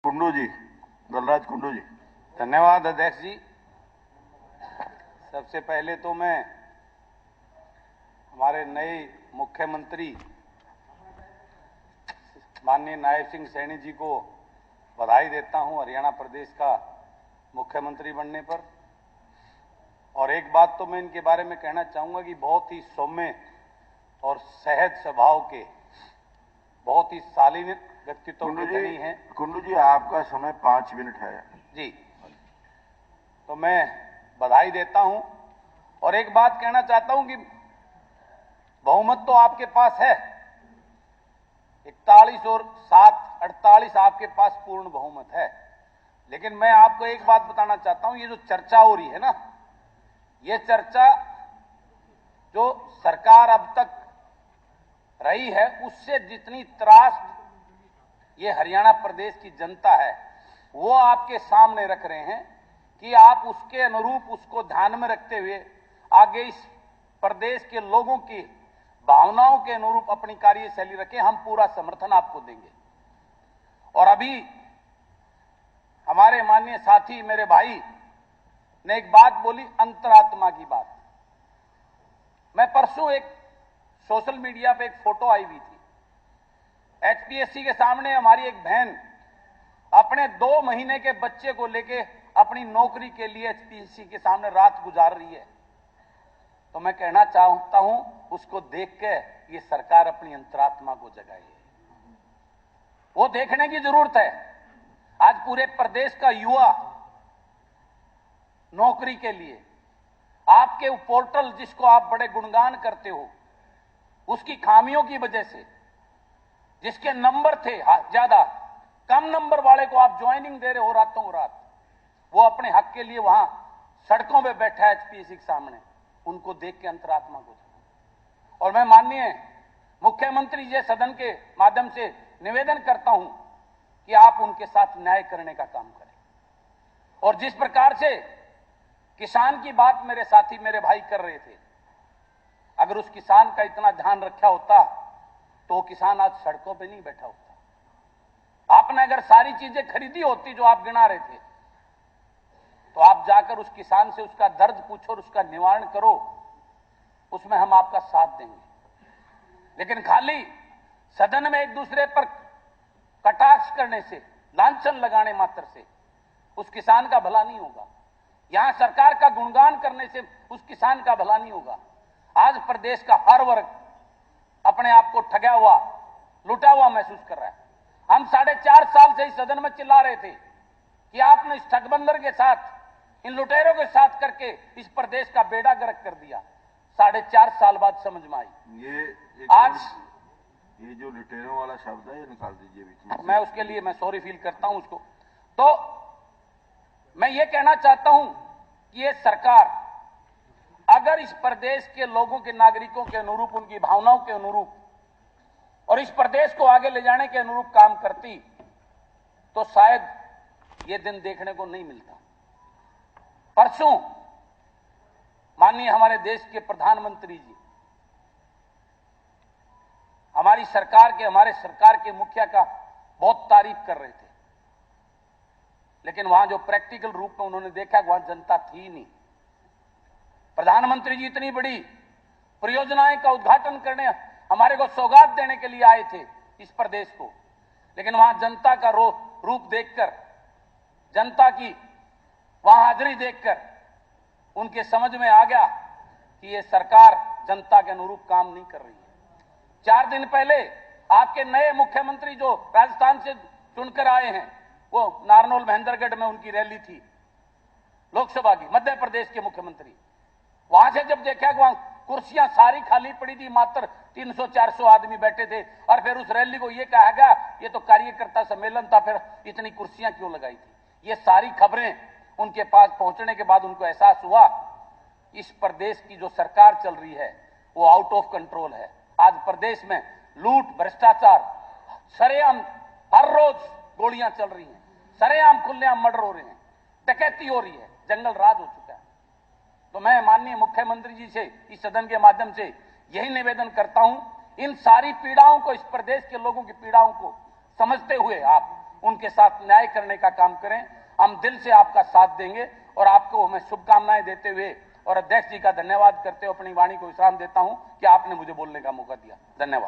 कुंडू जी, बलराज कुंडू जी। धन्यवाद अध्यक्ष जी। सबसे पहले तो मैं हमारे नए मुख्यमंत्री माननीय नायब सिंह सैनी जी को बधाई देता हूं हरियाणा प्रदेश का मुख्यमंत्री बनने पर। और एक बात तो मैं इनके बारे में कहना चाहूंगा कि बहुत ही सौम्य और सहज स्वभाव के, बहुत ही शालीन व्यक्तित्व के धनी हैं। कुंडू जी, आपका समय 5 मिनट है जी। तो मैं बधाई देता हूं और एक बात कहना चाहता हूं कि बहुमत तो आपके पास है, 41 और 7 48 आपके पास पूर्ण बहुमत है। लेकिन मैं आपको एक बात बताना चाहता हूं, ये जो चर्चा हो रही है ना, ये चर्चा जो सरकार अब तक रही है उससे जितनी त्रास ये हरियाणा प्रदेश की जनता है वो आपके सामने रख रहे हैं कि आप उसके अनुरूप, उसको ध्यान में रखते हुए आगे इस प्रदेश के लोगों की भावनाओं के अनुरूप अपनी कार्यशैली रखें। हम पूरा समर्थन आपको देंगे। और अभी हमारे माननीय साथी मेरे भाई ने एक बात बोली, अंतरात्मा की बात। मैं परसों एक सोशल मीडिया पे एक फोटो आई हुई थी, एचपीएससी के सामने हमारी एक बहन अपने 2 महीने के बच्चे को लेके अपनी नौकरी के लिए एचपीएससी के सामने रात गुजार रही है। तो मैं कहना चाहता हूं, उसको देख के ये सरकार अपनी अंतरात्मा को जगाए, वो देखने की जरूरत है। आज पूरे प्रदेश का युवा नौकरी के लिए आपके पोर्टल, जिसको आप बड़े गुणगान करते हो, उसकी खामियों की वजह से, जिसके नंबर थे ज्यादा, कम नंबर वाले को आप ज्वाइनिंग दे रहे हो रातों रात, वो अपने हक के लिए वहां सड़कों पे बैठा है एचपीएससी के सामने। उनको देख के अंतरात्मा को जगा। और मैं माननीय मुख्यमंत्री जी सदन के माध्यम से निवेदन करता हूं कि आप उनके साथ न्याय करने का काम करें। और जिस प्रकार से किसान की बात मेरे साथी मेरे भाई कर रहे थे, अगर उस किसान का इतना ध्यान रखा होता तो किसान आज सड़कों पे नहीं बैठा होता। आपने अगर सारी चीजें खरीदी होती जो आप गिना रहे थे, तो आप जाकर उस किसान से उसका दर्द पूछो और उसका निवारण करो, उसमें हम आपका साथ देंगे। लेकिन खाली सदन में एक दूसरे पर कटाक्ष करने से, लांछन लगाने मात्र से उस किसान का भला नहीं होगा। यहां सरकार का गुणगान करने से उस किसान का भला नहीं होगा। आज प्रदेश का हर वर्ग अपने आप को ठगा हुआ, लुटा हुआ महसूस कर रहा है। हम 4.5 साल से इस सदन में चिल्ला रहे थे कि आपने इस ठगबंदर के साथ, इन लुटेरों के साथ करके इस प्रदेश का बेड़ा गर्क कर दिया। 4.5 साल बाद समझ में आई। ये जो लुटेरों वाला शब्द है ये निकाल दीजिए बीच में। मैं उसके लिए मैं सॉरी फील करता हूं उसको। तो मैं ये कहना चाहता हूं कि ये सरकार अगर इस प्रदेश के लोगों के, नागरिकों के अनुरूप, उनकी भावनाओं के अनुरूप और इस प्रदेश को आगे ले जाने के अनुरूप काम करती तो शायद ये दिन देखने को नहीं मिलता। परसों माननीय हमारे देश के प्रधानमंत्री जी हमारी सरकार के, हमारे सरकार के मुखिया का बहुत तारीफ कर रहे थे, लेकिन वहां जो प्रैक्टिकल रूप में उन्होंने देखा वहां जनता थी नहीं। प्रधानमंत्री जी इतनी बड़ी परियोजनाएं का उद्घाटन करने हमारे को सौगात देने के लिए आए थे इस प्रदेश को, लेकिन वहां जनता का रूप देखकर, जनता की वहां हाजिरी देखकर उनके समझ में आ गया कि ये सरकार जनता के अनुरूप काम नहीं कर रही है। 4 दिन पहले आपके नए मुख्यमंत्री जो राजस्थान से चुनकर आए हैं, वो नारनौल महेंद्रगढ़ में उनकी रैली थी लोकसभा की, मध्य प्रदेश के मुख्यमंत्री। वहां से जब देखा कि वहां कुर्सियां सारी खाली पड़ी थी, मात्र 300-400 आदमी बैठे थे, और फिर उस रैली को यह कहा गया ये तो कार्यकर्ता सम्मेलन था, फिर इतनी कुर्सियां क्यों लगाई थी। ये सारी खबरें उनके पास पहुंचने के बाद उनको एहसास हुआ इस प्रदेश की जो सरकार चल रही है वो आउट ऑफ कंट्रोल है। आज प्रदेश में लूट, भ्रष्टाचार, सरेआम हर रोज गोलियां चल रही हैं, सरेआम खुलेआम मर्डर हो रहे हैं, डकैती हो रही है, जंगल राज हो चुका है। तो मैं माननीय मुख्यमंत्री जी से इस सदन के माध्यम से यही निवेदन करता हूं, इन सारी पीड़ाओं को, इस प्रदेश के लोगों की पीड़ाओं को समझते हुए आप उनके साथ न्याय करने का काम करें। हम दिल से आपका साथ देंगे और आपको मैं शुभकामनाएं देते हुए और अध्यक्ष जी का धन्यवाद करते हुए अपनी वाणी को विश्राम देता हूं कि आपने मुझे बोलने का मौका दिया। धन्यवाद।